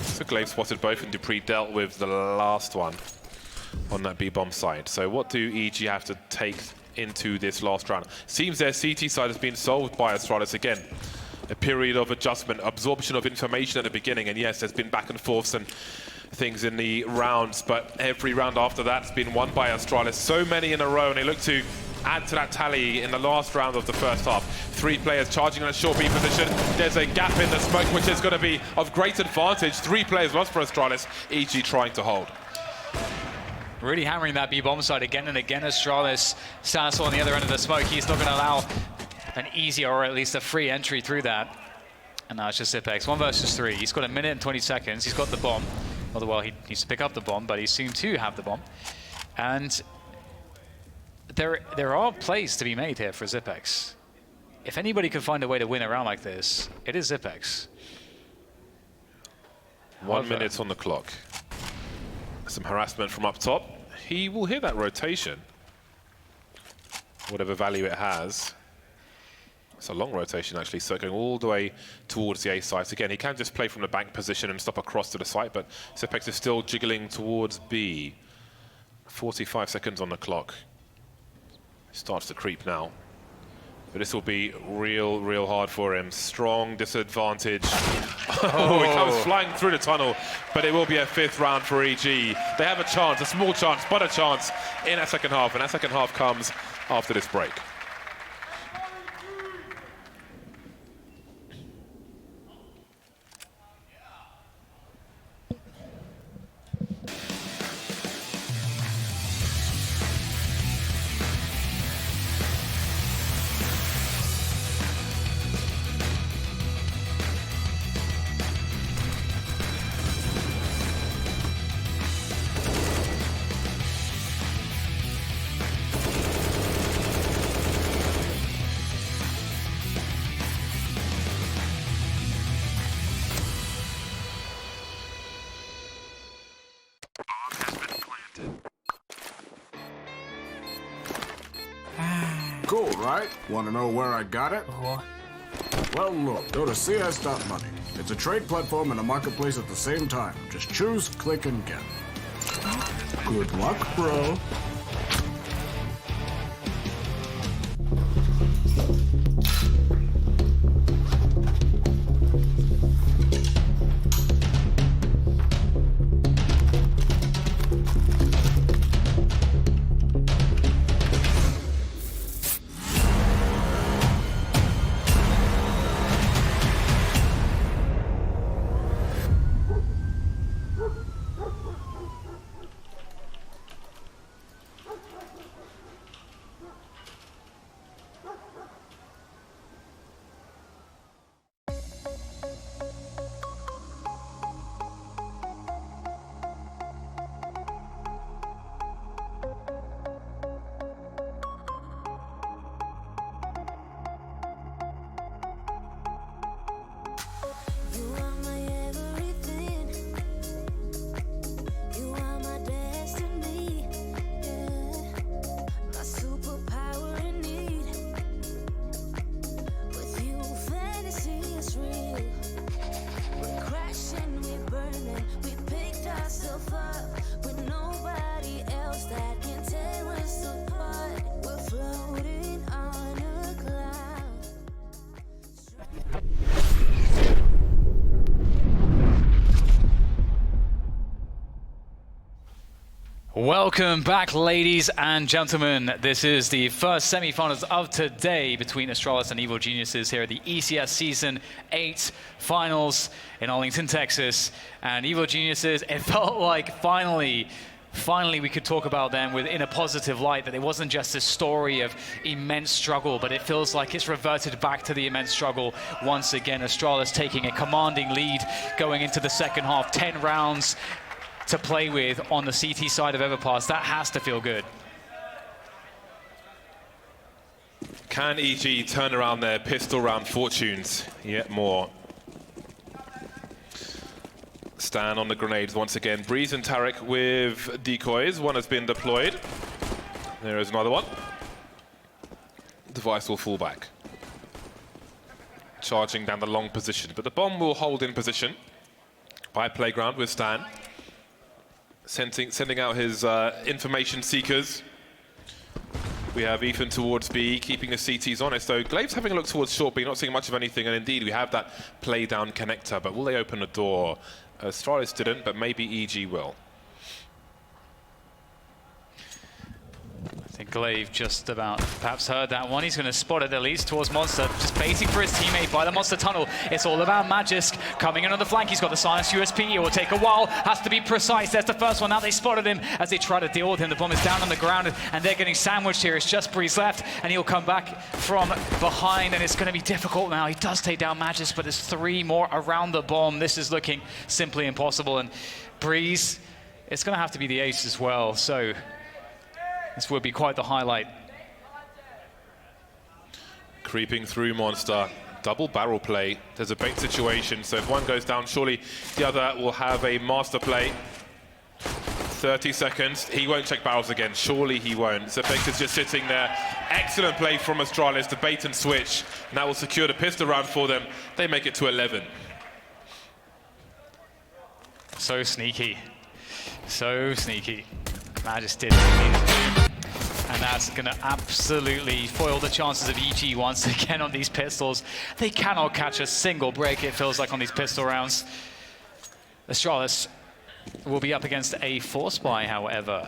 So Glaive spotted both, and Dupree dealt with the last one on that B-bomb side. So what do EG have to take into this last round? Seems their CT side has been solved by Astralis again. A period of adjustment, absorption of information at the beginning, and yes, there's been back and forths and things in the rounds, but every round after that's been won by Astralis. So many in a row, and they look to add to that tally in the last round of the first half. 3 players charging in a short B position. There's a gap in the smoke, which is going to be of great advantage. 3 players lost for Astralis, EG trying to hold. Really hammering that B-bomb side again and again. Astralis, Sansa on the other end of the smoke. He's not going to allow an easy or at least a free entry through that. And now it's just Zipex, 1 versus 3. He's got 1 minute and 20 seconds. He's got the bomb. Well, he needs to pick up the bomb, but he's soon to have the bomb. And there are plays to be made here for Zipex. If anybody can find a way to win a round like this, it is Zipex. 1 minute on the clock. Some harassment from up top. He will hear that rotation. Whatever value it has. It's a long rotation, actually, so going all the way towards the A site. Again, he can just play from the bank position and stop across to the site, but Zipex is still jiggling towards B. 45 seconds on the clock. Starts to creep now. But this will be real hard for him. Strong disadvantage. Oh, he comes flying through the tunnel, but it will be a 5th round for EG. They have a chance, a small chance, but a chance in that second half, and that second half comes after this break. cool, right? Want to know where I got it? Well, look, go to cs.money. It's a trade platform and a marketplace at the same time. Just choose, click, and get. Good luck, bro. Welcome back, ladies and gentlemen. This is the first semi-finals of today between Astralis and Evil Geniuses here at the ECS Season 8 Finals in Arlington, Texas. And Evil Geniuses, it felt like finally we could talk about them in a positive light, that it wasn't just a story of immense struggle, but it feels like it's reverted back to the immense struggle once again. Astralis taking a commanding lead going into the second half, 10 rounds to play with on the CT side of Overpass. That has to feel good. Can EG turn around their pistol round fortunes yet more? Stan on the grenades once again. Breeze and Tarek with decoys. One has been deployed. There is another one. Device will fall back. Charging down the long position, but the bomb will hold in position by playground with Stan. Sending out his information seekers. We have Ethan towards B, keeping the CTs honest, though Glaive's having a look towards short B, not seeing much of anything, and indeed we have that play down connector, but will they open the door? Astralis didn't, but maybe EG will. I think Glaive just about perhaps heard that one. He's going to spot it at least towards Monster, just baiting for his teammate by the Monster tunnel. It's all about Magisk coming in on the flank. He's got the silence USP. It will take a while, has to be precise. There's the first one. Now they spotted him as they try to deal with him. The bomb is down on the ground and they're getting sandwiched here. It's just Breeze left and he'll come back from behind and it's going to be difficult now. He does take down Magisk, but there's 3 more around the bomb. This is looking simply impossible, and Breeze, it's going to have to be the ace as well. So this would be quite the highlight. Creeping through Monster. Double barrel play. There's a bait situation, so if one goes down, surely the other will have a master play. 30 seconds. He won't check barrels again. Surely he won't. So Baker's just sitting there. Excellent play from Astralis, the bait and switch. And that will secure the pistol round for them. They make it to 11. So sneaky. So sneaky. Magisk did what he needed to do. And that's going to absolutely foil the chances of EG once again on these pistols. They cannot catch a single break, it feels like, on these pistol rounds. Astralis will be up against a force buy, however.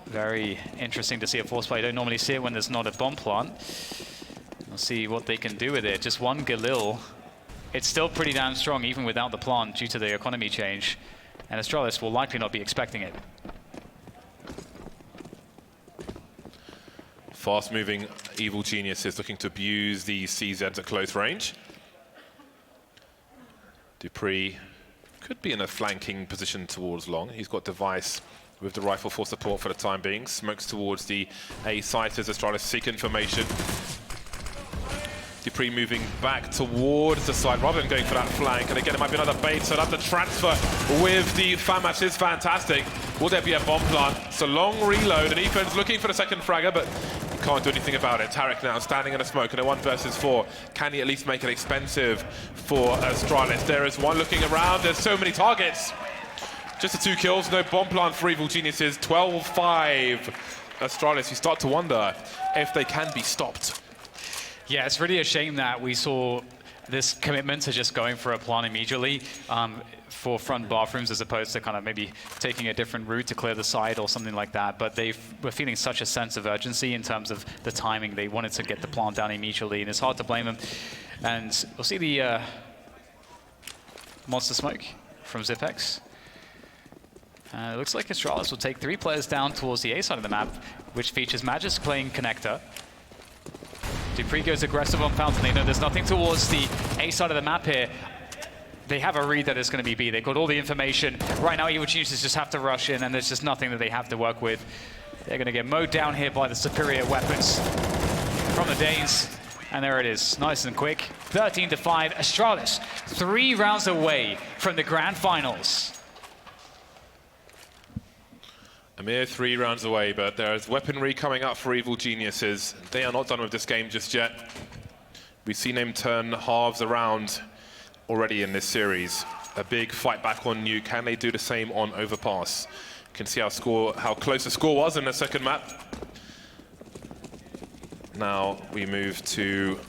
Very interesting to see a force buy. You don't normally see it when there's not a bomb plant. We'll see what they can do with it. Just one Galil. It's still pretty damn strong, even without the plant, due to the economy change. And Astralis will likely not be expecting it. Fast-moving Evil Genius is looking to abuse the CZs at close range. Dupree could be in a flanking position towards long. He's got Device with the rifle for support for the time being. Smokes towards the A site as Astralis seek information. Dupree moving back towards the side rather than going for that flank. And again, it might be another bait, so that's the transfer with the FAMAS is fantastic. Will there be a bomb plant? It's a long reload, and Ethan's looking for the second fragger, but can't do anything about it. Tarek now standing in a smoke in a 1 versus 4. Can he at least make it expensive for Astralis? There is one looking around. There's so many targets. Just the 2 kills, no bomb plant for Evil Geniuses. 12-5. Astralis, you start to wonder if they can be stopped. Yeah, it's really a shame that we saw this commitment to just going for a plant immediately for front bathrooms as opposed to kind of maybe taking a different route to clear the side or something like that. But they were feeling such a sense of urgency in terms of the timing. They wanted to get the plant down immediately, and it's hard to blame them. And we'll see the monster smoke from Zipex. It looks like Astralis will take 3 players down towards the A side of the map, which features Magis playing Connector. DAY3 goes aggressive on Fountain. They know there's nothing towards the A side of the map here. They have a read that it's going to be B. They've got all the information. Right now, Evil Geniuses just have to rush in, and there's just nothing that they have to work with. They're going to get mowed down here by the superior weapons from the Danes. And there it is, nice and quick. 13-5, Astralis, 3 rounds away from the grand finals. A mere 3 rounds away, but there's weaponry coming up for Evil Geniuses. They are not done with this game just yet. We've seen him turn halves around already in this series. A big fight back on Nuke. Can they do the same on Overpass? You can see how close the score was in the second map. Now we move to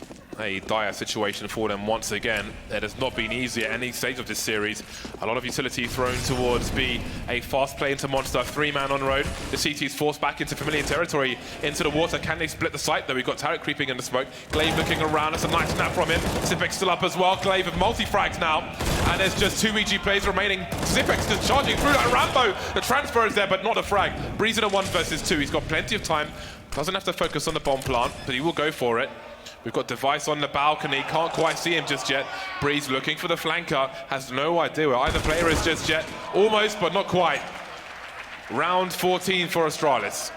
a dire situation for them once again. It has not been easy at any stage of this series. A lot of utility thrown towards B. A fast play into Monster, 3-man on road. The CT is forced back into familiar territory, into the water. Can they split the site though? We've got Tarek creeping in the smoke. Glaive looking around. That's a nice snap from him. Zipex still up as well. Glaive with multi-frags now. And there's just 2 EG players remaining. Zipex just charging through that Rambo. The transfer is there, but not a frag. Breeze in a 1 versus 2. He's got plenty of time. Doesn't have to focus on the bomb plant, but he will go for it. We've got Device on the balcony, can't quite see him just yet. Breeze looking for the flanker, has no idea where either player is just yet. Almost, but not quite. Round 14 for Astralis.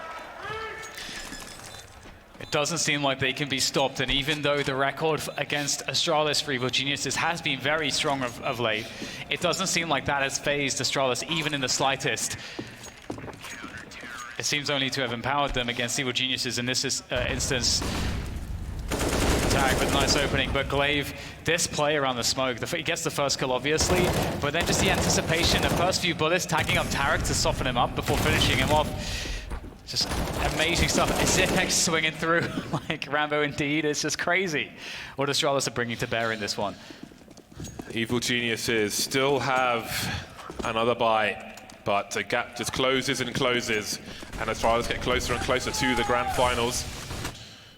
It doesn't seem like they can be stopped, and even though the record against Astralis for Evil Geniuses has been very strong of late, it doesn't seem like that has phased Astralis even in the slightest. It seems only to have empowered them against Evil Geniuses in this instance. Tag with a nice opening, but Glaive, this play around the smoke, he gets the first kill obviously, but then just the anticipation, the first few bullets tagging up Tarek to soften him up before finishing him off. Just amazing stuff. Zipex swinging through like Rambo indeed. It's just crazy what Astralis are bringing to bear in this one. Evil Geniuses still have another bye, but the gap just closes and closes, and Astralis get closer and closer to the grand finals.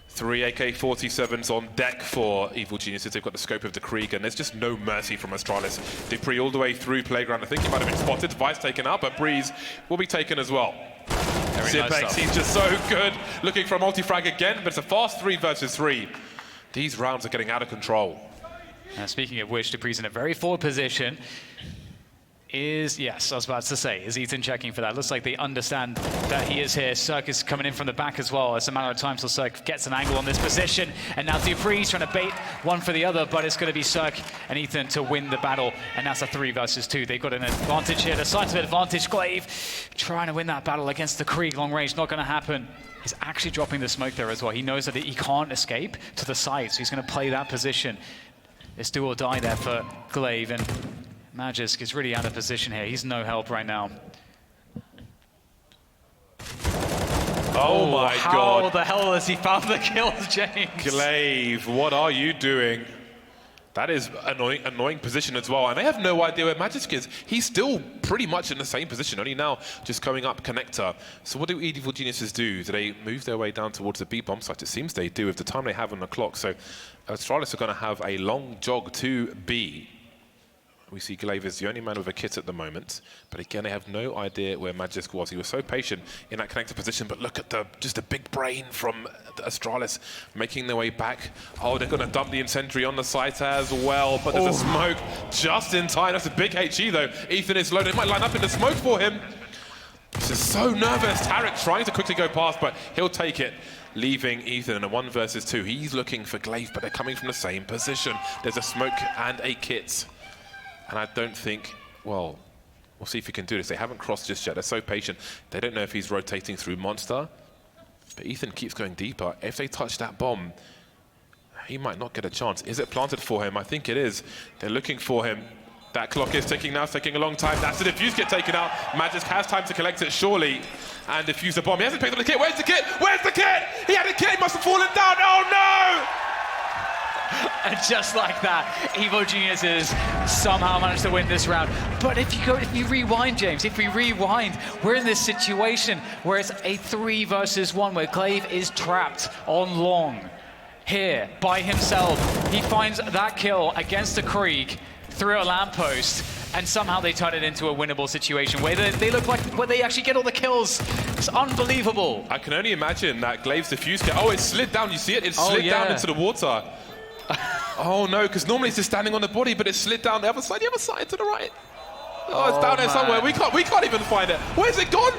3 AK-47s on deck for Evil Geniuses. They've got the scope of the Krieg, and there's just no mercy from Astralis. DAY3 all the way through Playground. I think he might have been spotted. Vice taken out, but Breeze will be taken as well. Zipex, nice, he's just so good. Looking for a multi-frag again, but it's a fast 3 versus 3. These rounds are getting out of control. Speaking of which, DAY's in a very forward position. Yes, I was about to say, is Ethan checking for that? Looks like they understand that he is here. Cirque is coming in from the back as well. It's a matter of time till Cirque gets an angle on this position. And now DAY's trying to bait one for the other, but it's going to be Cirque and Ethan to win the battle. And that's a 3 versus 2. They've got an advantage here, the decisive advantage. Glaive trying to win that battle against the Krieg. Long range, not going to happen. He's actually dropping the smoke there as well. He knows that he can't escape to the side, so he's going to play that position. It's do or die there for Glaive. And Magisk is really out of position here. He's no help right now. Oh my God. How the hell has he found the kill, James? Glaive, what are you doing? That is annoying position as well. And they have no idea where Magisk is. He's still pretty much in the same position, only now just coming up connector. So what do Evil Geniuses do? Do they move their way down towards the B bomb site? It seems they do with the time they have on the clock. So Astralis are going to have a long jog to B. We see Glaive is the only man with a kit at the moment, but again, they have no idea where Magisk was. He was so patient in that connector position, but look at just a big brain from Astralis making their way back. Oh, they're going to dump the incendiary on the site as well, but there's a smoke just in time. That's a big HE though. Ethan is loaded. It might line up in the smoke for him. This is so nervous. Tarek trying to quickly go past, but he'll take it, leaving Ethan in a 1 versus 2. He's looking for Glaive, but they're coming from the same position. There's a smoke and a kit. And I don't think, well, we'll see if he can do this. They haven't crossed just yet. They're so patient. They don't know if he's rotating through Monster. But Ethan keeps going deeper. If they touch that bomb, he might not get a chance. Is it planted for him? I think it is. They're looking for him. That clock is ticking now, it's taking a long time. That's the defuse get taken out. Magisk has time to collect it, surely, and defuse the bomb. He hasn't picked up the kit. Where's the kit? Where's the kit? He had a kit, he must have fallen down. Oh no! And just like that, Evo Geniuses somehow managed to win this round. But if you rewind, James, if we rewind, we're in this situation where it's a 3 versus 1, where Glaive is trapped on long. Here, by himself, he finds that kill against a Krieg through a lamppost, and somehow they turn it into a winnable situation where they look like where they actually get all the kills. It's unbelievable. I can only imagine that Glaive's defuse kit. Oh, it slid down. You see it? It slid down into the water. Oh no, because normally it's just standing on the body, but it slid down the other side to the right. Oh, it's down there somewhere. We can't even find it. Where's it gone?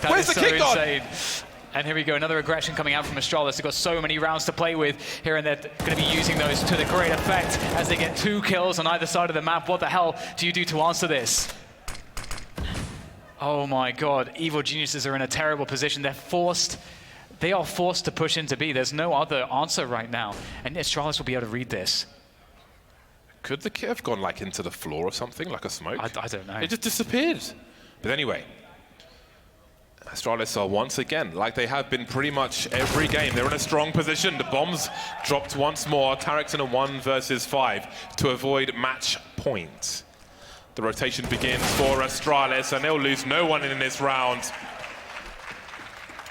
Where's the kick gone? And here we go, another aggression coming out from Astralis. They've got so many rounds to play with here, and they're going to be using those to the great effect as they get 2 kills on either side of the map. What the hell do you do to answer this? Oh my god, Evo Geniuses are in a terrible position. They are forced to push into B. There's no other answer right now, and Astralis will be able to read this. Could the kit have gone like into the floor or something, like a smoke? I don't know. It just disappeared. But anyway, Astralis are once again, like they have been pretty much every game, they're in a strong position. The bombs dropped once more. Tarek's in a 1 versus 5 to avoid match point. The rotation begins for Astralis, and they'll lose no one in this round.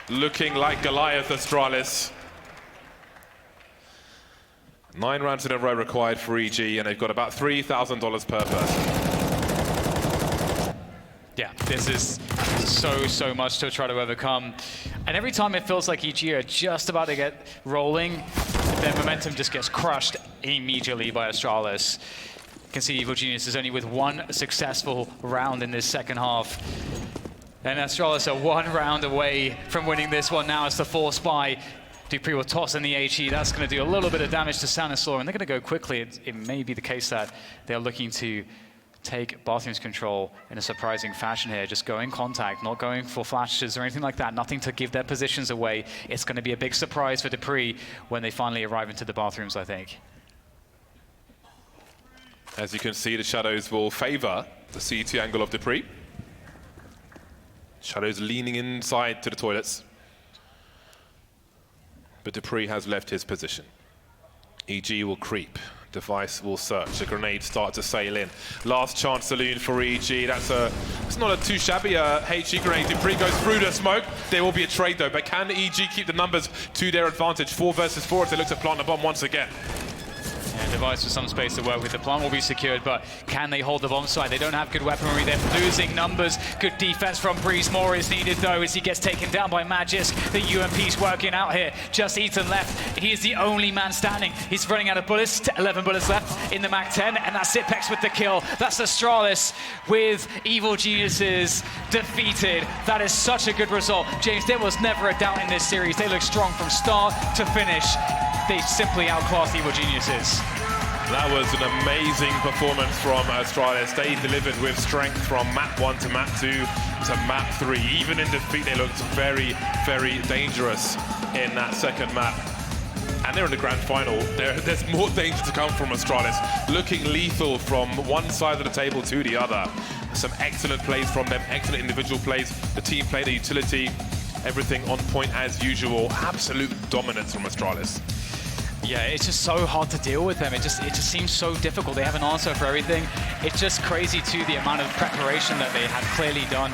Looking like Goliath, Astralis. 9 rounds in a row required for EG, and they've got about $3,000 per person. Yeah, this is so much to try to overcome. And every time it feels like EG are just about to get rolling, their momentum just gets crushed immediately by Astralis. You can see Evo Genius is only with 1 successful round in this second half. And Astralis are 1 round away from winning this one now. It's the force by dupreeh will toss in the HE. That's going to do a little bit of damage to Stanislaw, and they're going to go quickly. It may be the case that they're looking to take Bathrooms control in a surprising fashion here. Just going contact, not going for flashes or anything like that. Nothing to give their positions away. It's going to be a big surprise for dupreeh when they finally arrive into the Bathrooms, I think. As you can see, the shadows will favor the CT angle of dupreeh. Shadows leaning inside to the toilets. But dupreeh has left his position. EG will creep. Device will search. A grenade start to sail in. Last chance saloon for EG. It's not a too shabby HE grenade. dupreeh goes through the smoke. There will be a trade though, but can EG keep the numbers to their advantage? 4 versus 4 as they look to plant the bomb once again. And Device with some space to work with. The plant will be secured, but can they hold the bomb site? They don't have good weaponry. They're losing numbers. Good defense from Breeze. More is needed though as he gets taken down by Magisk. The UMP's working out here. Just Ethan left. He is the only man standing. He's running out of bullets. 11 bullets left in the Mac-10, and that's Ipex with the kill. That's Astralis with Evil Geniuses defeated. That is such a good result. James, there was never a doubt in this series. They look strong from start to finish. They simply outclassed Evil Geniuses. That was an amazing performance from Astralis. They delivered with strength from map 1 to map 2 to map 3. Even in defeat, they looked very, very dangerous in that second map. And they're in the grand final. There's more danger to come from Astralis. Looking lethal from one side of the table to the other. Some excellent plays from them, excellent individual plays. The team play, the utility, everything on point as usual. Absolute dominance from Astralis. Yeah, it's just so hard to deal with them. It just seems so difficult. They have an answer for everything. It's just crazy too, the amount of preparation that they have clearly done.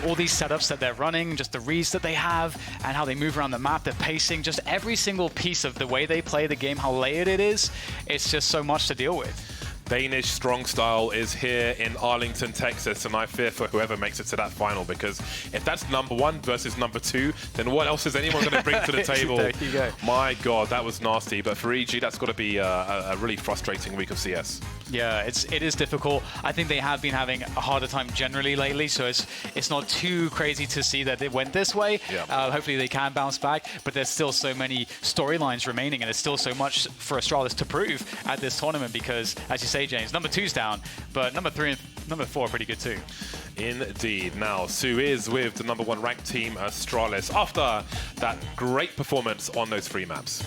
All these setups that they're running, just the reads that they have, and how they move around the map, the pacing, just every single piece of the way they play the game, how layered it is. It's just so much to deal with. Danish strong style is here in Arlington, Texas, and I fear for whoever makes it to that final, because if that's number 1 versus number 2, then what else is anyone going to bring to the table? There you go. My God, that was nasty. But for EG, that's got to be a really frustrating week of CS. Yeah, it is difficult. I think they have been having a harder time generally lately, so it's not too crazy to see that it went this way. Yeah. Hopefully they can bounce back, but there's still so many storylines remaining, and there's still so much for Astralis to prove at this tournament because, as you say, James, number 2's down, but number 3 and number 4 are pretty good too. Indeed. Now, Sue is with the number 1 ranked team, Astralis, after that great performance on those 3 maps.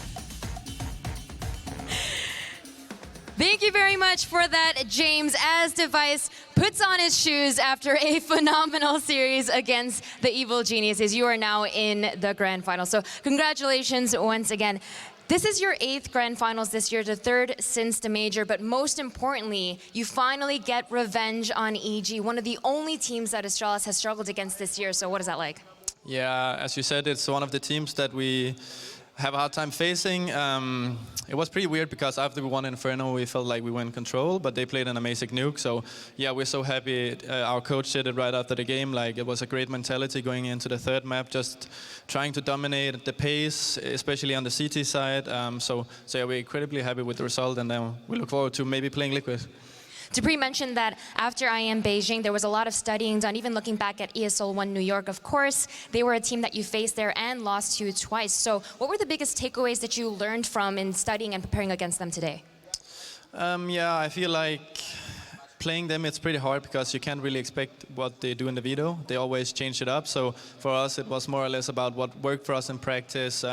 Thank you very much for that, James, as Device puts on his shoes after a phenomenal series against the Evil Geniuses. You are now in the Grand Finals, so congratulations once again. This is your 8th Grand Finals this year, the 3rd since the Major, but most importantly, you finally get revenge on EG, one of the only teams that Astralis has struggled against this year, so what is that like? Yeah, as you said, it's one of the teams that we have a hard time facing. It was pretty weird because after we won Inferno, we felt like we were in control, but they played an amazing nuke. So yeah, we're so happy. Our coach said it right after the game. Like, it was a great mentality going into the 3rd map, just trying to dominate the pace, especially on the CT side. So yeah, we're incredibly happy with the result, and we look forward to maybe playing Liquid. Dupree mentioned that after IM Beijing, there was a lot of studying done, even looking back at ESL 1 New York. Of course, they were a team that you faced there and lost to twice. So what were the biggest takeaways that you learned from in studying and preparing against them today? Yeah, I feel like playing them, it's pretty hard because you can't really expect what they do in the video. They always change it up. So for us, it was more or less about what worked for us in practice,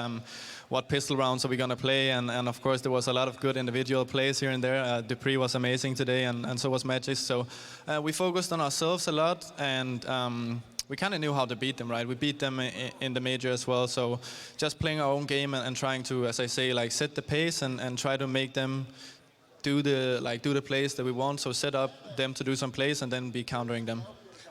what pistol rounds are we going to play, and of course there was a lot of good individual plays here and there. Dupree was amazing today, and so was Magis. So we focused on ourselves a lot, and we kind of knew how to beat them, right? We beat them in the Major as well, so just playing our own game and trying to, as I say, like set the pace and try to make them do the plays that we want. So set up them to do some plays and then be countering them.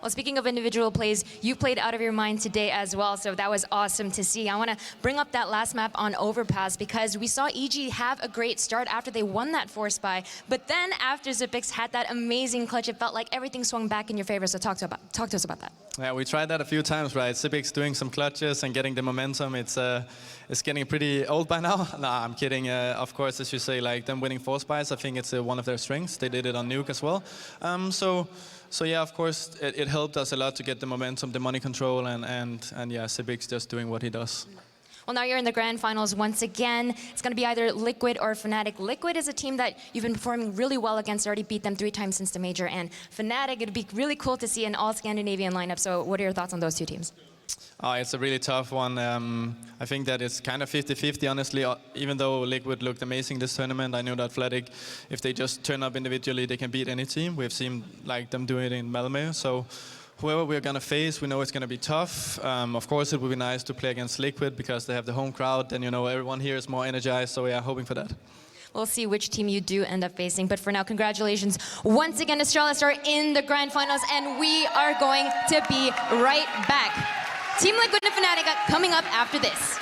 Well, speaking of individual plays, you played out of your mind today as well, so that was awesome to see. I want to bring up that last map on Overpass because we saw EG have a great start after they won that Force Buy, but then after Zipix had that amazing clutch, it felt like everything swung back in your favor, so talk to us about that. Yeah, we tried that a few times, right? Zipix doing some clutches and getting the momentum. It's getting pretty old by now. Nah, I'm kidding. Of course, as you say, like them winning Force Buys, I think it's one of their strengths. They did it on Nuke as well. So yeah, of course, it helped us a lot to get the momentum, the money control, and yeah, Zipix just doing what he does. Well, now you're in the Grand Finals once again. It's going to be either Liquid or Fnatic. Liquid is a team that you've been performing really well against. Already beat them 3 times since the Major. And Fnatic, it'd be really cool to see an all-Scandinavian lineup. So what are your thoughts on those 2 teams? It's a really tough one. I think that it's kind of 50-50, honestly. Even though Liquid looked amazing this tournament, I know that Fnatic, if they just turn up individually, they can beat any team. We've seen like them do it in Malmö. So whoever we're going to face, we know it's going to be tough. Of course, it would be nice to play against Liquid because they have the home crowd. Then, you know, everyone here is more energized. So yeah, hoping for that. We'll see which team you do end up facing. But for now, congratulations. Once again, Astralis are in the Grand Finals, and we are going to be right back. Team Liquid and Fnatic coming up after this.